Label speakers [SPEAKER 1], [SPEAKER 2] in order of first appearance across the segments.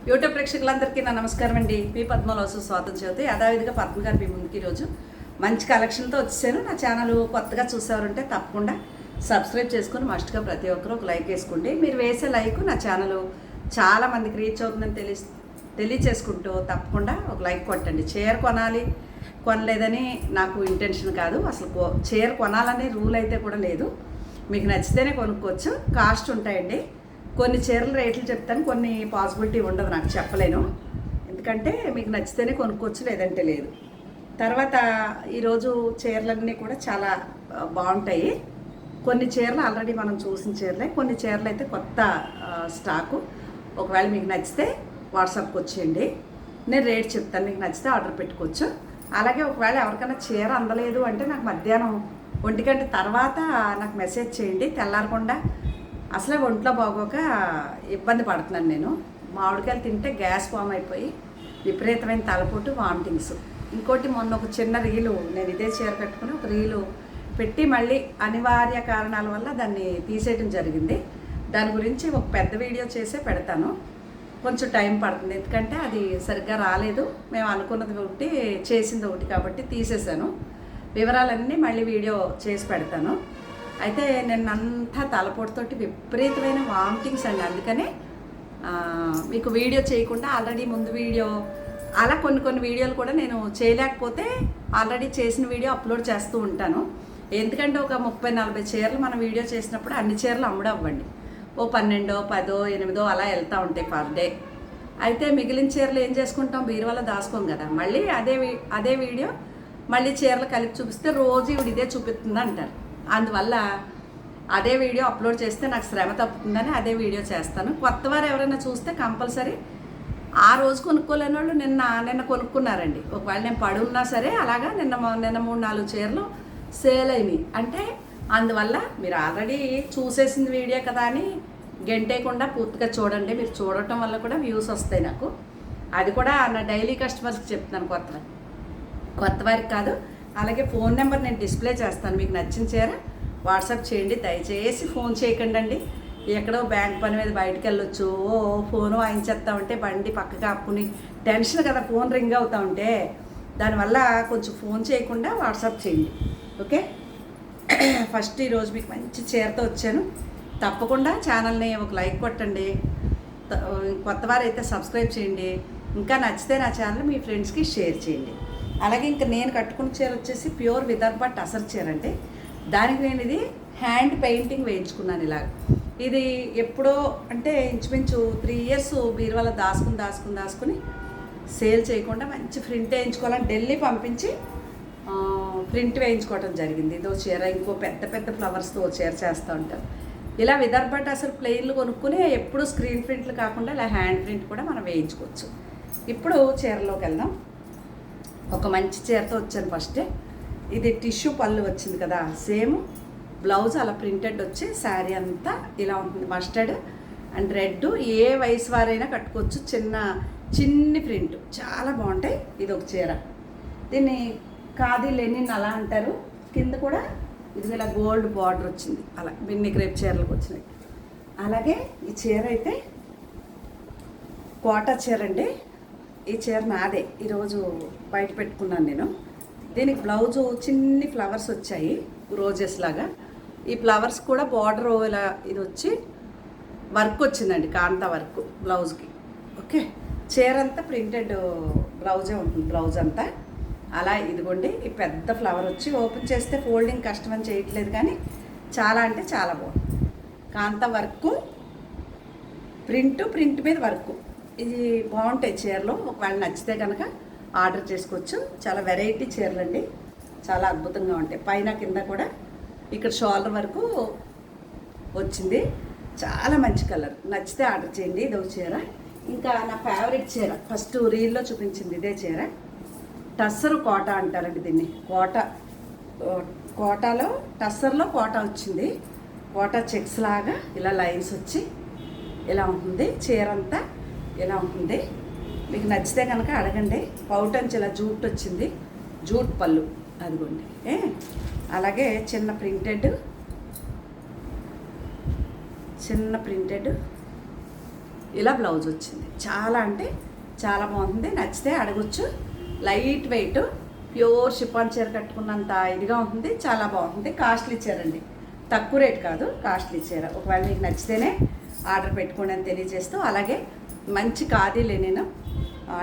[SPEAKER 1] YouTube ప్రేక్షకులందరికీ నా నమస్కారం అండి. పి పద్మలోసు స్వాగతం చెబుతాయి యథావిధిగా పద్మ గారి మీ ముందుకి ఈరోజు మంచి కలెక్షన్తో వచ్చాను. నా ఛానల్ కొత్తగా చూసేవారంటే తప్పకుండా సబ్స్క్రైబ్ చేసుకొని మస్ట్గా ప్రతి ఒక్కరు ఒక లైక్ వేసుకోండి. మీరు వేసే లైక్ నా ఛానల్ చాలా మందికి రీచ్ అవుతుందని తెలియచేసుకుంటూ తప్పకుండా ఒక లైక్ కొట్టండి. చీర కొనలేదని నాకు ఇంటెన్షన్ కాదు, అసలు చీర కొనాలనే రూల్ అయితే కూడా లేదు. మీకు నచ్చితేనే కొనుక్కోవచ్చు, కాస్ట్ ఉంటాయండి. కొన్ని చీరల రేట్లు చెప్తాను, కొన్ని పాసిబిలిటీ ఉండదు, నాకు చెప్పలేను. ఎందుకంటే మీకు నచ్చితేనే కొనుక్కోవచ్చు, లేదంటే లేదు. తర్వాత ఈరోజు చీరలన్నీ కూడా చాలా బాగుంటాయి. కొన్ని చీరలు ఆల్రెడీ మనం చూసిన చీరలే, కొన్ని చీరలు అయితే కొత్త స్టాకు. ఒకవేళ మీకు నచ్చితే వాట్సాప్కి వచ్చేయండి, నేను రేట్ చెప్తాను. మీకు నచ్చితే ఆర్డర్ పెట్టుకోవచ్చు. అలాగే ఒకవేళ ఎవరికైనా చీర అందలేదు అంటే నాకు మధ్యాహ్నం 1 గంట తర్వాత నాకు మెసేజ్ చేయండి. తెల్లారకుండా అసలే ఒంట్లో బాగోక ఇబ్బంది పడుతున్నాను నేను. మామిడికాయలు తింటే గ్యాస్ ఫామ్ అయిపోయి విపరీతమైన తలపోటు, వామిటింగ్స్. ఇంకోటి మొన్న ఒక చిన్న రీలు, నేను ఇదే చీర కట్టుకుని ఒక రీలు పెట్టి మళ్ళీ అనివార్య కారణాల వల్ల దాన్ని తీసేయడం జరిగింది. దాని గురించి ఒక పెద్ద వీడియో చేసే పెడతాను. కొంచెం టైం పడుతుంది, ఎందుకంటే అది సరిగ్గా రాలేదు. మేము అనుకున్నది ఒకటి, చేసింది ఒకటి కాబట్టి తీసేసాను. వివరాలన్నీ మళ్ళీ వీడియో చేసి పెడతాను. అయితే నిన్నంతా తలపోటుతోటి విపరీతమైన వామిటింగ్స్ అండి. అందుకనే మీకు వీడియో చేయకుండా ఆల్రెడీ ముందు వీడియో, అలా కొన్ని వీడియోలు కూడా నేను చేయలేకపోతే ఆల్రెడీ చేసిన వీడియో అప్లోడ్ చేస్తూ ఉంటాను. ఎందుకంటే ఒక 30-40 చీరలు మనం వీడియో చేసినప్పుడు అన్ని చీరలు అవ్వండి. ఓ 12, 10, 8 అలా వెళ్తూ ఉంటాయి పర్ డే. అయితే మిగిలిన చీరలు ఏం చేసుకుంటాం, బీరువాలో దాచుకోం కదా. మళ్ళీ అదే వీడియో మళ్ళీ చీరలు కలిపి చూపిస్తే రోజు ఇవి ఇదే చూపిస్తుంది అంటారు. అందువల్ల అదే వీడియో అప్లోడ్ చేస్తే నాకు శ్రమ తప్పుతుందని అదే వీడియో చేస్తాను. కొత్త వారు ఎవరైనా చూస్తే కంపల్సరీ ఆ రోజు కొనుక్కోలేని వాళ్ళు నిన్న కొనుక్కున్నారండి. ఒకవేళ నేను పడున్నా సరే అలాగా నిన్న 3-4 చీరలు సేల్ అయినాయి అంటే, అందువల్ల మీరు ఆల్రెడీ చూసేసిన వీడియో కదా అని గంటేయకుండా పూర్తిగా చూడండి. మీరు చూడటం వల్ల కూడా వ్యూస్ వస్తాయి నాకు. అది కూడా నా డైలీ కస్టమర్స్కి చెప్తున్నాను, కొత్త వారికి కాదు. అలాగే ఫోన్ నెంబర్ నేను డిస్ప్లే చేస్తాను. మీకు నచ్చిన చీర వాట్సాప్ చేయండి. దయచేసి ఫోన్ చేయకండి అండి. ఎక్కడో బ్యాంక్ పని మీద బయటకు వెళ్ళొచ్చు, ఫోన్ వాయించేస్తా ఉంటే బండి పక్కకు ఆపుకుని టెన్షన్ కదా, ఫోన్ రింగ్ అవుతూ ఉంటే. దానివల్ల కొంచెం ఫోన్ చేయకుండా వాట్సాప్ చేయండి, ఓకే. ఫస్ట్ ఈరోజు మీకు మంచి చీరతో వచ్చాను. తప్పకుండా ఛానల్ని ఒక లైక్ కొట్టండి. కొత్త వారైతే సబ్స్క్రైబ్ చేయండి. ఇంకా నచ్చితే నా ఛానల్ మీ ఫ్రెండ్స్కి షేర్ చేయండి. అలాగే ఇంకా నేను కట్టుకున్న చీర వచ్చేసి ప్యూర్ విదర్భ టసర్ చీర అండి. దానికి నేను ఇది హ్యాండ్ పెయింటింగ్ వేయించుకున్నాను. ఇలాగ ఇది ఎప్పుడో అంటే ఇంచుమించు 3 years బీరువాలో దాచుకుని సేల్ చేయకుండా మంచి ప్రింట్ వేయించుకోవాలని ఢిల్లీ పంపించి ప్రింట్ వేయించుకోవడం జరిగింది. ఇదో చీర, ఇంకో పెద్ద ఫ్లవర్స్తో చీర చేస్తూ ఉంటారు. ఇలా విదర్భ టసర్ ప్లెయిన్లు కొనుక్కుని ఎప్పుడు స్క్రీన్ ప్రింట్లు కాకుండా ఇలా హ్యాండ్ ప్రింట్ కూడా మనం వేయించుకోవచ్చు. ఇప్పుడు చీరలోకి వెళ్దాం. ఒక మంచి చీరతో వచ్చాను. ఫస్ట్ ఇది టిష్యూ పళ్ళు వచ్చింది కదా, సేమ్ బ్లౌజ్ అలా ప్రింటెడ్ వచ్చి శారీ అంతా ఇలా ఉంటుంది. మస్టర్డ్ అండ్ రెడ్, ఏ వయసు వారైనా కట్టుకోవచ్చు. చిన్ని ప్రింట్ చాలా బాగుంటాయి. ఇది ఒక చీర, దీన్ని ఖాదీ లెనిన్ అలా అంటారు. కింద కూడా ఇది ఇలా గోల్డ్ బార్డర్ వచ్చింది, అలా బిన్ని క్రేప్ చీరలకు వచ్చినాయి. అలాగే ఈ చీర అయితే కోటా చీర అండి. ఈ చీర నాదే, ఈరోజు బయట పెట్టుకున్నాను నేను. దీనికి బ్లౌజు చిన్ని ఫ్లవర్స్ వచ్చాయి, రోజెస్ లాగా. ఈ ఫ్లవర్స్ కూడా బార్డర్ ఇలా ఇది వచ్చి వర్క్ వచ్చిందండి, కాంతా వర్క్ బ్లౌజ్కి, ఓకే. చీర అంతా ప్రింటెడ్ బ్లౌజే ఉంటుంది, బ్లౌజ్ అంతా అలా. ఇదిగోండి ఈ పెద్ద ఫ్లవర్ వచ్చి ఓపెన్ చేస్తే ఫోల్డింగ్ కష్టమని చేయట్లేదు, కానీ చాలా అంటే చాలా బాగుంది. కాంతా వర్క్, ప్రింట్ మీద వర్క్, ఇది బాగుంటాయి చీరలు. ఒకవేళ నచ్చితే కనుక ఆర్డర్ చేసుకోవచ్చు. చాలా వెరైటీ చీరలు అండి, చాలా అద్భుతంగా ఉంటాయి. పైన కింద కూడా ఇక్కడ షోల్డర్ వరకు వచ్చింది, చాలా మంచి కలర్. నచ్చితే ఆర్డర్ చేయండి. ఇదో చీర. ఇంకా నా ఫేవరెట్ చీర, ఫస్ట్ రీల్లో చూపించింది ఇదే చీర. టస్సర్ కోటా అంటారండి దీన్ని. కోటాలో టస్సర్లో కోటా వచ్చింది. కోటా చెక్స్ లాగా ఇలా లైన్స్ వచ్చి ఇలా ఉంటుంది. చీర అంతా ఇలా ఉంటుంది. మీకు నచ్చితే కనుక అడగండి. పౌటంచి ఇలా జూట్ వచ్చింది, జూట్ పళ్ళు అదిగోండి. అలాగే చిన్న ప్రింటెడ్ ఇలా బ్లౌజ్ వచ్చింది. చాలా అంటే చాలా బాగుంది. నచ్చితే అడగొచ్చు. లైట్ వెయిట్ ప్యూర్ షిఫాన్ చీర కట్టుకున్నంత ఇదిగా ఉంటుంది. చాలా బాగుంటుంది. కాస్ట్లీ చీర అండి, తక్కువ రేట్ కాదు, కాస్ట్లీ చీర. ఒకవేళ మీకు నచ్చితేనే ఆర్డర్ పెట్టుకోండి అని తెలియజేస్తూ, అలాగే మంచి ఖాదీ లెనిన్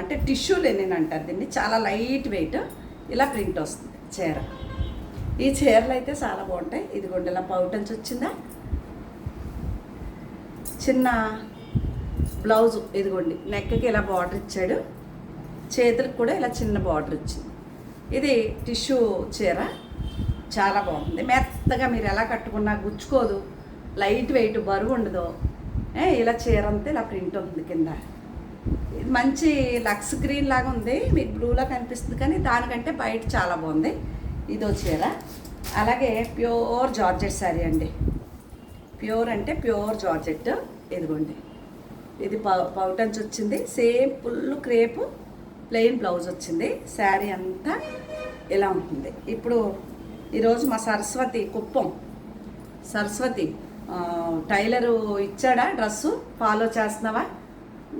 [SPEAKER 1] అంటే టిష్యూ లెనిన్ అంటారు దీన్ని, చాలా లైట్ వెయిట్ ఇలా ప్రింట్ వస్తుంది చీర. ఈ చీరలు అయితే చాలా బాగుంటాయి. ఇదిగోండి ఇలా పౌటన్స్ వచ్చిందా, చిన్న బ్లౌజు, ఇదిగోండి నెక్కి ఇలా బార్డర్ ఇచ్చాడు, చేతులకు కూడా ఇలా చిన్న బార్డర్ వచ్చింది. ఇది టిష్యూ చీర, చాలా బాగుంది. మెత్తగా మీరు ఎలా కట్టుకున్నా గుచ్చుకోదు, లైట్ వెయిట్, బరువు ఉండదు. ఇలా చీర అంతా ఇలా ప్రింట్ ఉంటుంది కింద. ఇది మంచి లక్స్ గ్రీన్ లాగా ఉంది, మీకు బ్లూలా కనిపిస్తుంది కానీ దానికంటే బయట చాలా బాగుంది. ఇదో చీర. అలాగే ప్యూర్ జార్జెట్ శారీ అండి, ప్యూర్ అంటే ప్యూర్ జార్జెట్. ఇదిగోండి ఇది పౌటన్స్ వచ్చింది, same full crepe plain blouse వచ్చింది. శారీ అంతా ఇలా ఉంటుంది. ఇప్పుడు ఈరోజు మా సరస్వతి కుప్పం సరస్వతి టైలరు ఇచ్చాడా డ్రెస్సు, ఫాలో చేస్తున్నావా?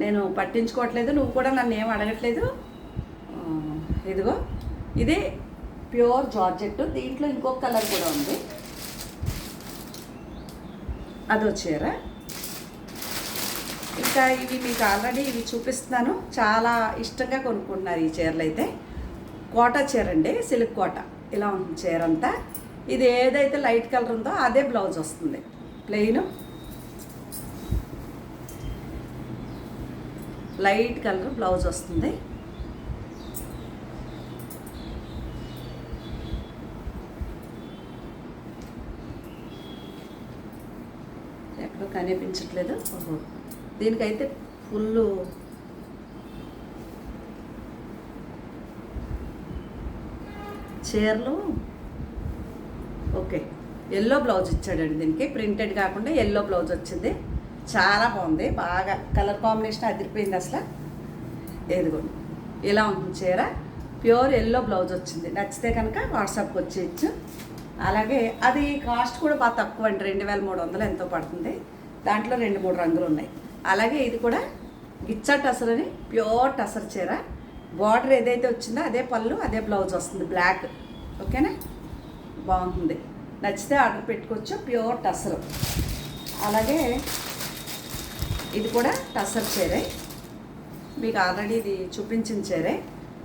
[SPEAKER 1] నేను పట్టించుకోవట్లేదు, నువ్వు కూడా నన్ను ఏం అడగట్లేదు. ఇదిగో ఇది ప్యూర్ జార్జెట్, దీంట్లో ఇంకొక కలర్ కూడా ఉంది, అదో చీర. ఇంకా ఇవి మీకు ఆల్రెడీ ఇవి చూపిస్తున్నాను, చాలా ఇష్టంగా కొనుక్కుంటున్నారు ఈ చీరలు అయితే. కోటా చీర అండి, సిల్క్ కోట, ఇలా ఉంటుంది చీర అంతా. ఇది ఏదైతే లైట్ కలర్ ఉందో అదే బ్లౌజ్ వస్తుంది, ప్లెయిన్ లైట్ కలర్ బ్లౌజ్ వస్తుంది. ఎక్కడో కనిపించట్లేదు. ఓహో, దీనికైతే ఫుల్ చీరలు. ఓకే, ఎల్లో బ్లౌజ్ ఇచ్చాడండి దీనికి, ప్రింటెడ్ కాకుండా ఎల్లో బ్లౌజ్ వచ్చింది. చాలా బాగుంది, బాగా కలర్ కాంబినేషన్ అదిరిపోయింది అసలు. ఏదిగోండి ఇలా ఉంటుంది చీర, ప్యూర్ ఎల్లో బ్లౌజ్ వచ్చింది. నచ్చితే కనుక వాట్సాప్కి వచ్చేయచ్చు. అలాగే అది కాస్ట్ కూడా బాగా తక్కువ అండి, 2300 ఎంతో పడుతుంది. దాంట్లో 2-3 రంగులు ఉన్నాయి. అలాగే ఇది కూడా గిచ్చా టసర్ అని ప్యూర్ టసర్ చీర, బార్డర్ ఏదైతే వచ్చిందో అదే పళ్ళు అదే బ్లౌజ్ వస్తుంది, బ్లాక్. ఓకేనా, బాగుంటుంది. నచ్చితే ఆర్డర్ పెట్టుకోవచ్చు, ప్యూర్ టసర్. అలాగే ఇది కూడా టసర్ చీరే, మీకు ఆల్రెడీ ఇది చూపించిన చీరే.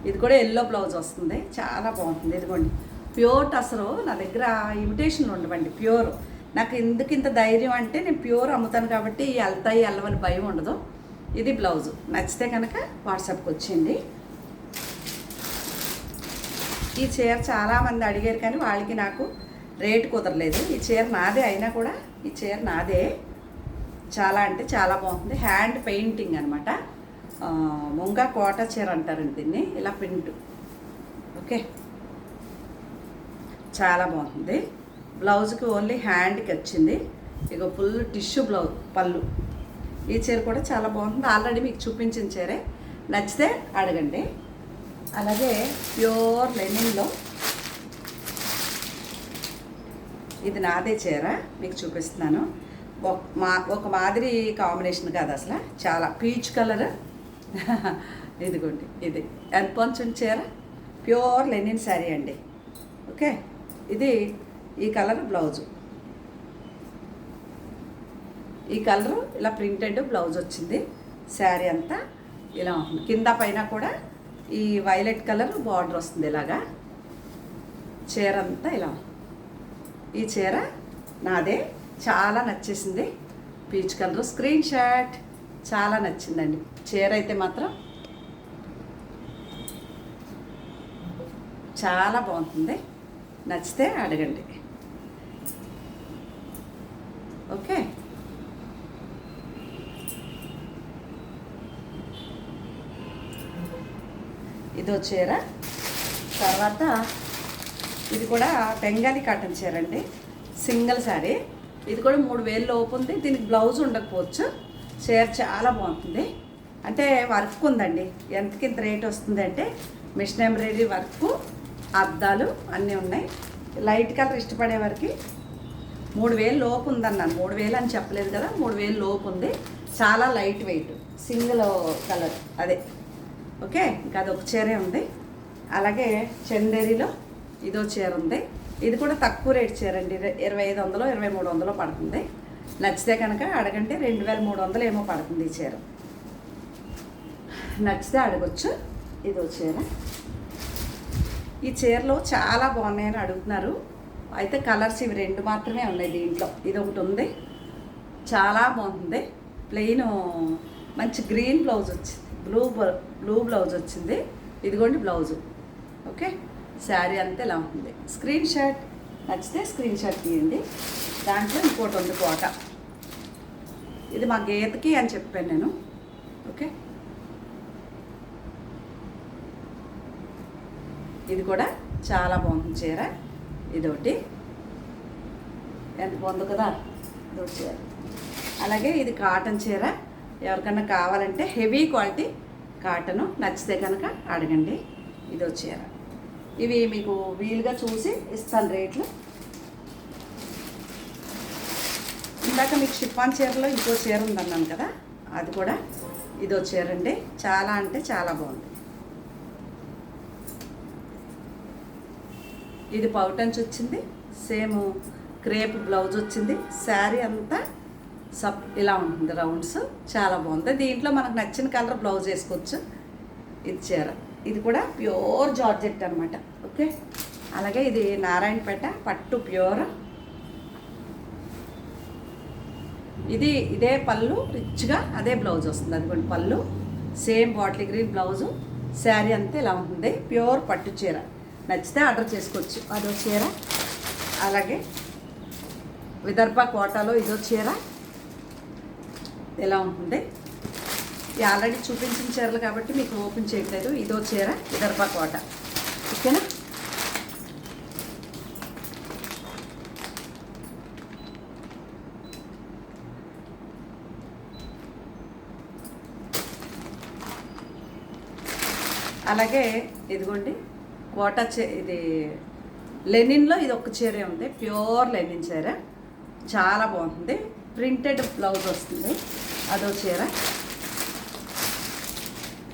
[SPEAKER 1] ఇది కూడా ఎల్లో బ్లౌజ్ వస్తుంది, చాలా బాగుంటుంది. ఇదిగోండి ప్యూర్ టసరు. నా దగ్గర ఇమిటేషన్లు ఉండవండి, ప్యూర్. నాకు ఎందుకు ఇంత ధైర్యం అంటే నేను ప్యూర్ అమ్ముతాను కాబట్టి వెళ్తాయి వెళ్ళవని భయం ఉండదు. ఇది బ్లౌజు. నచ్చితే కనుక వాట్సాప్కి వచ్చింది. ఈ చీర చాలామంది అడిగారు కానీ వాళ్ళకి నాకు రేటు కుదరలేదు. ఈ చీర నాదే అయినా కూడా ఈ చీర నాదే. చాలా అంటే చాలా బాగుంది, హ్యాండ్ పెయింటింగ్ అనమాట. ముంగా కోట చీర అంటారండి దీన్ని, ఇలా ప్రింట్. ఓకే, చాలా బాగుంది. బ్లౌజ్కి ఓన్లీ హ్యాండ్కి వచ్చింది. ఇక ఫుల్ టిష్యూ బ్లౌజ్ పళ్ళు. ఈ చీర కూడా చాలా బాగుంటుంది, ఆల్రెడీ మీకు చూపించిన చీరే. నచ్చితే అడగండి. అలాగే ప్యూర్ లెనిన్లో ఇది నాదే చీర, మీకు చూపిస్తున్నాను. ఒక మాదిరి కాంబినేషన్ కాదు అసలు, చాలా పీచ్ కలర్. ఇదిగోండి ఇది ఎన్పంచు చీర, ప్యూర్ లెనిన్ శారీ అండి. ఓకే, ఇది ఈ కలర్ బ్లౌజు, ఈ కలరు ఇలా ప్రింటెడ్ బ్లౌజ్ వచ్చింది. శారీ అంతా ఇలా ఉంటుంది, కింద పైన కూడా ఈ వైలెట్ కలర్ బార్డర్ వస్తుంది ఇలాగా. చీర అంతా ఇలా. ఈ చీర నాదే, చాలా నచ్చేసింది. పీచ్ కలర్ స్క్రీన్ షాట్, చాలా నచ్చిందండి చీర అయితే మాత్రం. చాలా బాగుంటుంది, నచ్చితే అడగండి. ఓకే, ఇదో చీర. తర్వాత ఇది కూడా బెంగాలీ కాటన్ చీర అండి, సింగిల్ శారీ. ఇది కూడా 3000 లోపు ఉంది. దీనికి బ్లౌజ్ ఉండకపోవచ్చు. చీర చాలా బాగుంటుంది, అంటే వర్క్ ఉందండి. ఎంతకి ఇంత రేట్ వస్తుంది అంటే మిషన్ ఎంబ్రాయిడరీ వర్క్, అద్దాలు అన్నీ ఉన్నాయి. లైట్ కలర్ ఇష్టపడే వారికి 3000 లోపు ఉందన్నాను. 3000 అని చెప్పలేదు కదా, 3000 లోపు ఉంది. చాలా లైట్ వెయిట్, సింగిల్ కలర్ అదే. ఓకే, ఇంకా అదొక చీరే ఉంది. అలాగే చందేరిలో ఇదో చీర ఉంది. ఇది కూడా తక్కువ రేట్ చీర అండి, 2500 2300 పడుతుంది. నచ్చితే కనుక అడగంటే 2300 ఏమో పడుతుంది ఈ చీర. నచ్చితే అడగొచ్చు. ఇదో చీర. ఈ చీరలో చాలా బాగున్నాయని అడుగుతున్నారు. అయితే కలర్స్ ఇవి 2 మాత్రమే ఉన్నాయి దీంట్లో. ఇది ఒకటి ఉంది, చాలా బాగుంటుంది. ప్లెయిన్ మంచి గ్రీన్ బ్లౌజ్ వచ్చింది, బ్లూ బ్లౌజ్ వచ్చింది. ఇదిగోండి బ్లౌజు. ఓకే, శారీ అంతా ఇలా ఉంటుంది. స్క్రీన్ షాట్ నచ్చితే స్క్రీన్ షాట్ తీయండి. దాంట్లో ఇంకోటి ఉంది కోట. ఇది మా గీతకి అని చెప్పాను నేను. ఓకే, ఇది కూడా చాలా బాగుంది చీర. ఇదొకటి ఎంత బాగుంది కదా, ఇదొకటి చీర. అలాగే ఇది కాటన్ చీర. ఎవరికన్నా కావాలంటే హెవీ క్వాలిటీ కాటను, నచ్చితే కనుక అడగండి. ఇదో చీర. ఇవి మీకు వీలుగా చూసి ఇస్తాను రేట్లు. ఇందాక మీకు షిఫాన్ చీరలో ఇంకో చీర ఉందన్నాను కదా, అది కూడా ఇదో చీర అండి. చాలా అంటే చాలా బాగుంది. ఇది పౌటంచ్ వచ్చింది, సేమ్ క్రేప్ బ్లౌజ్ వచ్చింది. శారీ అంతా ఇలా ఉంటుంది, రౌండ్స్. చాలా బాగుంది. దీంట్లో మనకు నచ్చిన కలర్ బ్లౌజ్ వేసుకోవచ్చు. ఇది చీర. ఇది కూడా ప్యూర్ జార్జెట్ అనమాట. ఓకే, అలాగే ఇది నారాయణపేట పట్టు ప్యూర్. ఇదే పళ్ళు, రిచ్గా అదే బ్లౌజ్ వస్తుంది. అదిగోండి పళ్ళు, same bottle green blouse. Sari అంతా ఇలా ఉంటుంది, ప్యూర్ పట్టు చీర. నచ్చితే ఆర్డర్ చేసుకోవచ్చు. అదో చీర. అలాగే విదర్భ కోటాలో ఇదో చీర ఎలా ఉంటుంది. ఇది ఆల్రెడీ చూపించిన చీరలు కాబట్టి మీకు ఓపెన్ చేయట్లేదు. ఇదో చీర విదర్భ కోట. ఓకేనా. అలాగే ఇదిగోండి కోటా ఇది లెనిన్లో ఇది ఒక చీరే ఉంది, ప్యూర్ లెనిన్ చీర. చాలా బాగుంటుంది. ప్రింటెడ్ బ్లౌజ్ వస్తుంది. అదో చీర.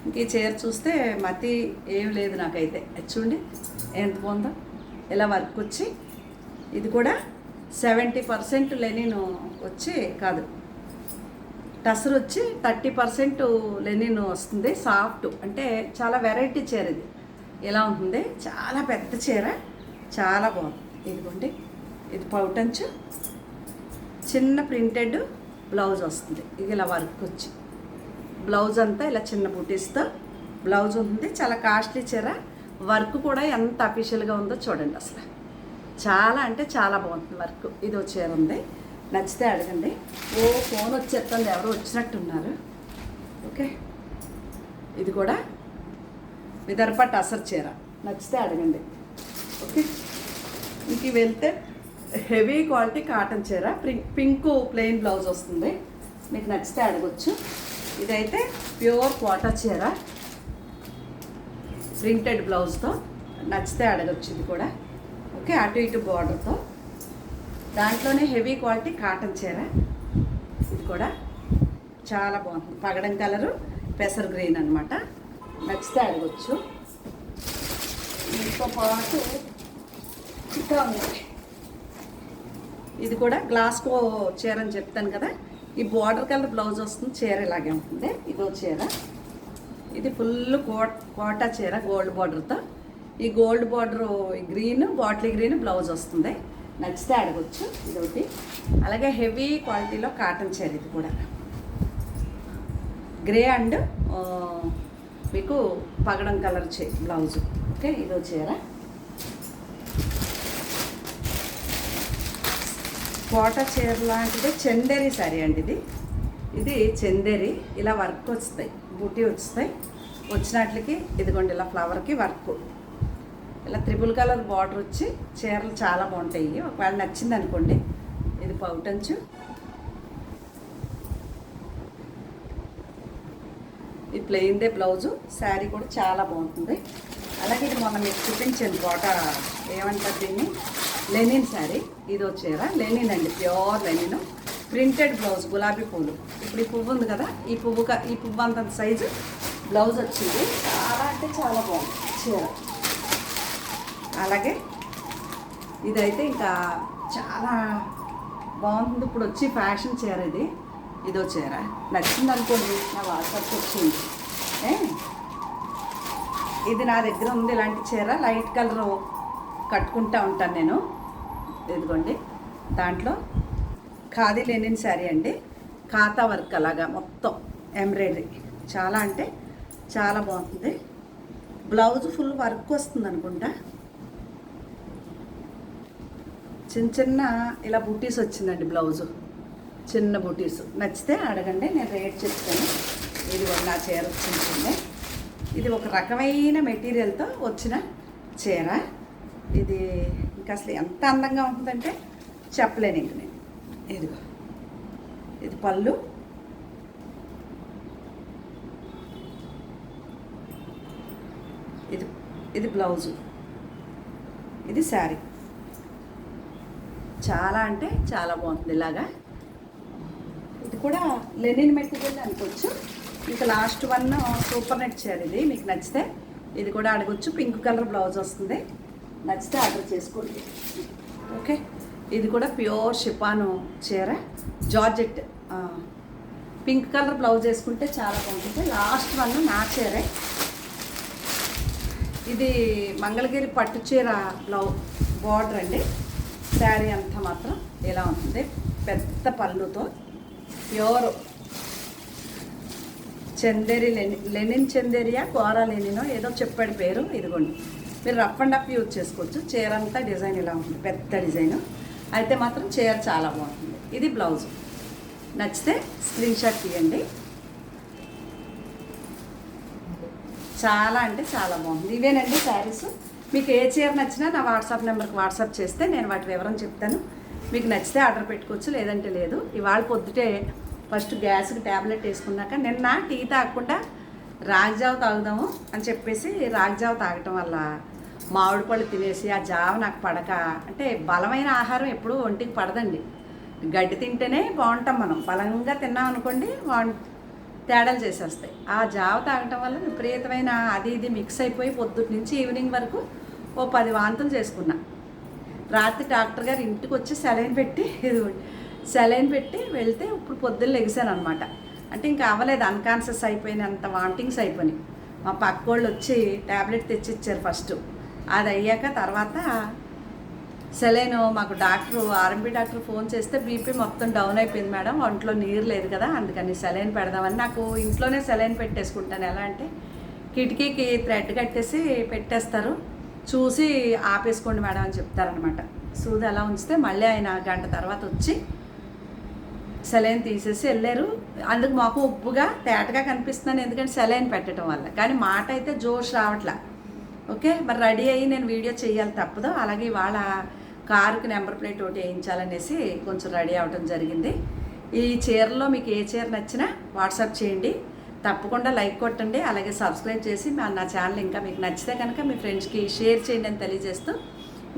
[SPEAKER 1] ఇంక ఈ చీర చూస్తే మతి ఏం లేదు నాకైతే. చూడండి ఎంత బాగుందో, ఇలా వర్క్ వచ్చి. ఇది కూడా 70% లెనిన్ వచ్చి కాదు, టసర్ వచ్చి 30% లెనిన్ వస్తుంది. సాఫ్ట్ అంటే చాలా వెరైటీ చీర ఇది. ఎలా ఉంటుంది, చాలా పెద్ద చీర, చాలా బాగుంది. ఇదిగోండి ఇది పౌటంచు, చిన్న ప్రింటెడ్ బ్లౌజ్ వస్తుంది. ఇది ఇలా వర్క్ వచ్చి బ్లౌజ్ అంతా ఇలా చిన్న బూటీస్తో బ్లౌజ్ ఉంటుంది. చాలా కాస్ట్లీ చీర. వర్క్ కూడా ఎంత అఫీషియల్గా ఉందో చూడండి. అసలు చాలా అంటే చాలా బాగుంటుంది వర్క్. ఇది చీర ఉంది, నచ్చితే అడగండి. ఓ ఫోన్ వచ్చేస్తుంది, ఎవరో వచ్చినట్టున్నారు. ఓకే, ఇది కూడా విదర్భ టసర్ చీర. నచ్చితే అడగండి. ఓకే, ఇంక వెళ్తే హెవీ క్వాలిటీ కాటన్ చీర, పింక్ ప్లెయిన్ బ్లౌజ్ వస్తుంది. మీకు నచ్చితే అడగొచ్చు. ఇదైతే ప్యూర్ కోటా చీర, ప్రింటెడ్ బ్లౌజ్తో. నచ్చితే అడగొచ్చు ఇది కూడా. ఓకే, అటు ఇటు బార్డర్తో. దాంట్లోనే హెవీ క్వాలిటీ కాటన్ చీర. ఇది కూడా చాలా బాగుంటుంది. పగడం కలరు, పెసర్ గ్రీన్ అనమాట. నచ్చితే అడగొచ్చు. దీంతో పాటు ఇంకా ఉంది. ఇది కూడా గ్లాస్కో చీర అని చెప్తాను కదా. ఈ బార్డర్ కలర్ బ్లౌజ్ వస్తుంది. చీర ఇలాగే ఉంటుంది. ఇదో చీర. ఇది ఫుల్ కోటా చీర, గోల్డ్ బార్డర్తో. ఈ gold border green, bottle green blouse వస్తుంది. నచ్చితే అడగొచ్చు. ఇదొకటి. అలాగే హెవీ క్వాలిటీలో కాటన్ చీర. ఇది కూడా గ్రే అండ్ మీకు పగడం కలర్ బ్లౌజు. ఓకే, ఇదో చీర. కోటా చీర లాంటిదే చందేరి శారీ అండి ఇది. ఇది చందేరి. ఇలా వర్క్ వస్తాయి, బూటీ వస్తాయి. వచ్చినట్లకి ఇదిగోండి ఇలా ఫ్లవర్కి వర్క్, ఇలా త్రిబుల్ కలర్ బార్డర్ వచ్చి చీరలు చాలా బాగుంటాయి. ఒకవేళ నచ్చింది అనుకోండి. ఇది పౌటంచు. ఈ ప్లెయిన్దే బ్లౌజు. శారీ కూడా చాలా బాగుంటుంది. అలాగే ఇది మొన్న మీకు చూపించాను కోటా, ఏమంటారు దీన్ని, లెనిన్ శారీ. ఇదో చీర లెనిన్ అండి, ప్యూర్ లెనిన్. ప్రింటెడ్ బ్లౌజ్ గులాబీ పువ్వులు. ఇప్పుడు ఈ పువ్వు ఉంది కదా, ఈ పువ్వు అంత సైజు బ్లౌజ్ వచ్చింది. చాలా అంటే చాలా బాగుంది చీర. అలాగే ఇదైతే ఇంకా చాలా బాగుంటుంది. ఇప్పుడు వచ్చి ఫ్యాషన్ చీర ఇదో చీర నచ్చింది అనుకోండి, నా వాట్సాప్కి వచ్చింది. ఇది నా దగ్గర ఉంది ఇలాంటి చీర. లైట్ కలర్ కట్టుకుంటూ ఉంటాను నేను. ఇదిగోండి, దాంట్లో ఖాదీ లెనిన్ శారీ అండి, ఖాతా వర్క్ అలాగా మొత్తం ఎంబ్రాయిడరీ. చాలా అంటే చాలా బాగుంటుంది. బ్లౌజ్ ఫుల్ వర్క్ వస్తుంది అనుకుంటా. చిన్న చిన్న ఇలా బూటీస్ వచ్చిందండి బ్లౌజు, చిన్న బూటీస్. నచ్చితే అడగండి, నేను రేట్ చెప్తాను. ఇది నా చీర వచ్చింది. ఇది ఒక రకమైన మెటీరియల్తో వచ్చిన చీర. ఇది ఇంకా అసలు ఎంత అందంగా ఉంటుందంటే చెప్పలేను ఇంక నేను. ఇదిగో ఇది పళ్ళు, ఇది బ్లౌజు, ఇది శారీ. చాలా అంటే చాలా బాగుంటుంది ఇలాగా. ఇది కూడా లెనిన్ మెటీరియల్ అనుకోవచ్చు. ఇంకా లాస్ట్ వన్ సూపర్ నెట్ చీర. ఇది మీకు నచ్చితే ఇది కూడా అడగొచ్చు. పింక్ కలర్ బ్లౌజ్ వస్తుంది, నచ్చితే ఆర్డర్ చేసుకోండి. ఓకే, ఇది కూడా ప్యూర్ షిఫాను చీర, జార్జెట్. పింక్ కలర్ బ్లౌజ్ వేసుకుంటే చాలా బాగుంటుంది. లాస్ట్ వన్ నా చీరే. ఇది మంగళగిరి పట్టు చీర బార్డర్ అండి. శారీ అంతా మాత్రం ఇలా ఉంటుంది, పెద్ద పళ్ళుతో. ప్యూర్ చందేరి లెనిన్ చందేరియా కోరా లెనినో ఏదో చెప్పాడు పేరు. ఇదిగోండి, మీరు రఫ్ అండ్ అప్ యూజ్ చేసుకోవచ్చు. చీర అంతా డిజైన్ ఇలా ఉంటుంది, పెద్ద డిజైను. అయితే మాత్రం చీర చాలా బాగుంటుంది. ఇది బ్లౌజ్. నచ్చితే స్క్రీన్ షాట్ తీయండి. చాలా అంటే చాలా బాగుంది. ఇవేనండి శారీస్. మీకు ఏ చీర నచ్చినా నా వాట్సాప్ నెంబర్కి వాట్సాప్ చేస్తే నేను వాటి వివరం చెప్తాను. మీకు నచ్చితే ఆర్డర్ పెట్టుకోవచ్చు, లేదంటే లేదు. ఇవాళ పొద్దుటే ఫస్ట్ గ్యాస్కి ట్యాబ్లెట్ వేసుకున్నాక నిన్న టీ తాగకుండా రాగిజావ తాగుదాము అని చెప్పేసి రాగిజావ తాగటం వల్ల మామిడి పళ్ళు తినేసి ఆ జావ నాకు పడక, అంటే బలమైన ఆహారం ఎప్పుడూ ఒంటికి పడదండి. గడ్డి తింటేనే బాగుంటాం మనం. బలంగా తిన్నాం అనుకోండి తేడాలు చేసేస్తాయి. ఆ జావ తాగటం వల్ల విపరీతమైన అది ఇది మిక్స్ అయిపోయి పొద్దుటి నుంచి ఈవినింగ్ వరకు 10 వాంతులు చేసుకున్నా. రాత్రి డాక్టర్ గారు ఇంటికి వచ్చి సెలైన్ పెట్టి వెళ్తే ఇప్పుడు పొద్దున్న లెగిసాను అనమాట. అంటే ఇంకా అవ్వలేదు, అన్కాన్షియస్ అయిపోయినంత వాంటింగ్స్ అయిపోయినాయి. మా పక్క వాళ్ళు వచ్చి ట్యాబ్లెట్ తెచ్చిచ్చారు ఫస్ట్. అది అయ్యాక తర్వాత సెలైన్ మాకు ఆర్ఎంపీ డాక్టర్ ఫోన్ చేస్తే బీపీ మొత్తం డౌన్ అయిపోయింది మేడం, ఒంట్లో నీరు లేదు కదా, అందుకని సెలైన్ పెడదామని. నాకు ఇంట్లోనే సెలైన్ పెట్టేసుకుంటాను. ఎలా అంటే కిటికీకి థ్రెడ్ కట్టేసి పెట్టేస్తారు, చూసి ఆపేసుకోండి మేడం అని చెప్తారనమాట. సూది అలా ఉంచితే మళ్ళీ ఆయన గంట తర్వాత వచ్చి సెలైన్ తీసేసి వెళ్ళారు. అందుకు మాకు ఉప్పుగా తేటగా కనిపిస్తున్నాను, ఎందుకంటే సెలైన్ పెట్టడం వల్ల. కానీ మాట అయితే జోష్ రావట్లా. ఓకే, మరి రెడీ అయ్యి నేను వీడియో చేయాలి తప్పదు. అలాగే వాళ్ళ కారుకి నెంబర్ ప్లేట్ ఒకటి వేయించాలనేసి కొంచెం రెడీ అవ్వడం జరిగింది. ఈ చీరలో మీకు ఏ చీర నచ్చినా వాట్సాప్ చేయండి, తప్పకుండా లైక్ కొట్టండి. అలాగే సబ్స్క్రైబ్ చేసి నా ఛానల్ ఇంకా మీకు నచ్చితే కనుక మీ ఫ్రెండ్స్కి షేర్ చేయండి అని తెలియజేస్తూ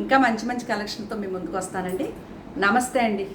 [SPEAKER 1] ఇంకా మంచి మంచి కలెక్షన్తో మీ ముందుకు వస్తానండి. నమస్తే అండి.